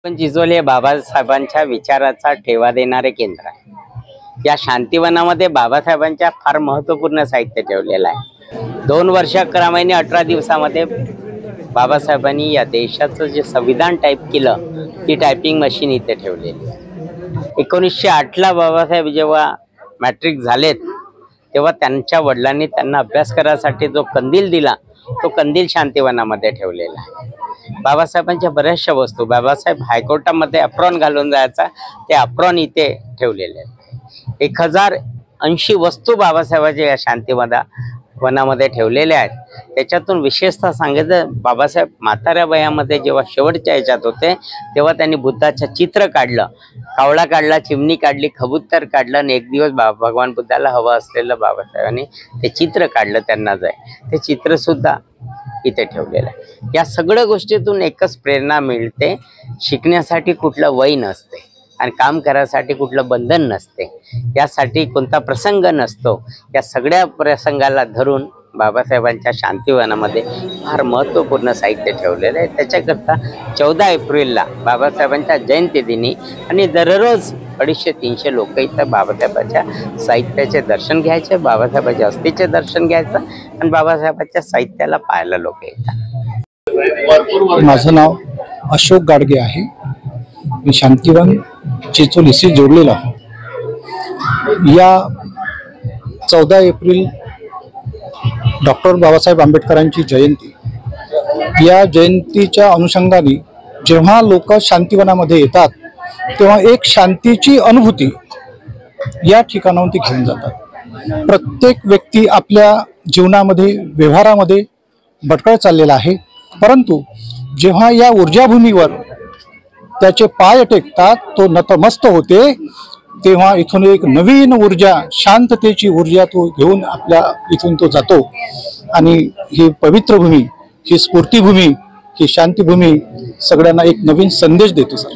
पण चिंचोली हे बाबासाहेबांच्या विचाराचा ठेवा देणारे केंद्र आहे। या शांतिवनामध्ये बाबासाहेबांच्या फार महत्त्वपूर्ण साहित्य ठेवलेलं आहे। 2 वर्ष 11 महिने 18 दिवसामध्ये बाबासाहेबांनी या देशाचं जे संविधान टाईप केलं ती टायपिंग मशीन इथे ठेवलेली आहे। 1908 ला बाबासाहेब जेव्हा मॅट्रिक झालेत तेव्हा त्यांच्या वडिलांनी त्यांना अभ्यास करायसाठी जो कंदील दिला तो कंदील शांतिवनामध्ये ठेवलेला आहे। बाबासाहेबांच्या बऱ्याचशा वस्तू बाबासाहेब हायकोर्टामध्ये अप्रॉन घालून जायचा ते अप्रॉन इथे ठेवलेले आहेत। 1080 वस्तू बाबासाहेबांच्या या शांतिवनामध्ये ठेवलेल्या आहेत। त्याच्यातून विशेषतः सांगायचं बाबासाहेब म्हाताऱ्या वयामध्ये जेव्हा शेवटच्या ह्याच्यात होते तेव्हा त्यांनी बुद्धाचं चित्र काढलं, कावळा काढला, चिमणी काढली, कबूतर काढलं आणि एक दिवस भगवान बुद्धाला हवं असलेलं बाबासाहेबांनी ते चित्र काढलं त्यांना ते चित्र सुद्धा इथे ठेवलेलं आहे। या सगळ्या गोष्टीतून एकच प्रेरणा मिळते, शिकण्यासाठी कुठलं वय नसते आणि काम करायसाठी कुठलं बंधन नसते, यासाठी कोणता प्रसंग नसतो। या सगळ्या प्रसंगाला धरून बाबासाहेबांच्या शांतिवनामध्ये फार महत्त्वपूर्ण साहित्य ठेवलेलं आहे। त्याच्याकरता 14 एप्रिलला बाबासाहेबांच्या जयंतीदिनी आणि दररोज 250-300 लोक इथं बाबासाहेबांच्या साहित्याचे दर्शन घ्यायचे, बाबासाहेबांच्या अस्थीचे दर्शन घ्यायचं आणि बाबासाहेबांच्या साहित्याला पाहायला लोक येतात। माझं नाव अशोक गाडगे आहे। मी शांतिवन चिंचोलीशी जोडलेला आहे। या 14 एप्रिल डॉक्टर बाबासाहेब आंबेडकरांची जयंती, या जयंतीच्या अनुषंगाने जेव्हा लोक शांतिवनामध्ये येतात तेव्हा एक शांतीची अनुभूती या ठिकाणाहून ती घेऊन जातात। प्रत्येक व्यक्ती आपल्या जीवनामध्ये व्यवहारामध्ये भटकत चाललेला आहे, परंतु जेव्हा या ऊर्जाभूमीवर त्याचे पाय टेकतात, तो नतमस्त होते, तेव्हा इथून एक नवीन ऊर्जा, शांततेची ऊर्जा तो घेऊन आपल्या इथून तो जातो आणि ही पवित्र भूमी, ही स्फूर्तीभूमी, ही शांतीभूमी सगळ्यांना एक नवीन संदेश देतो सर।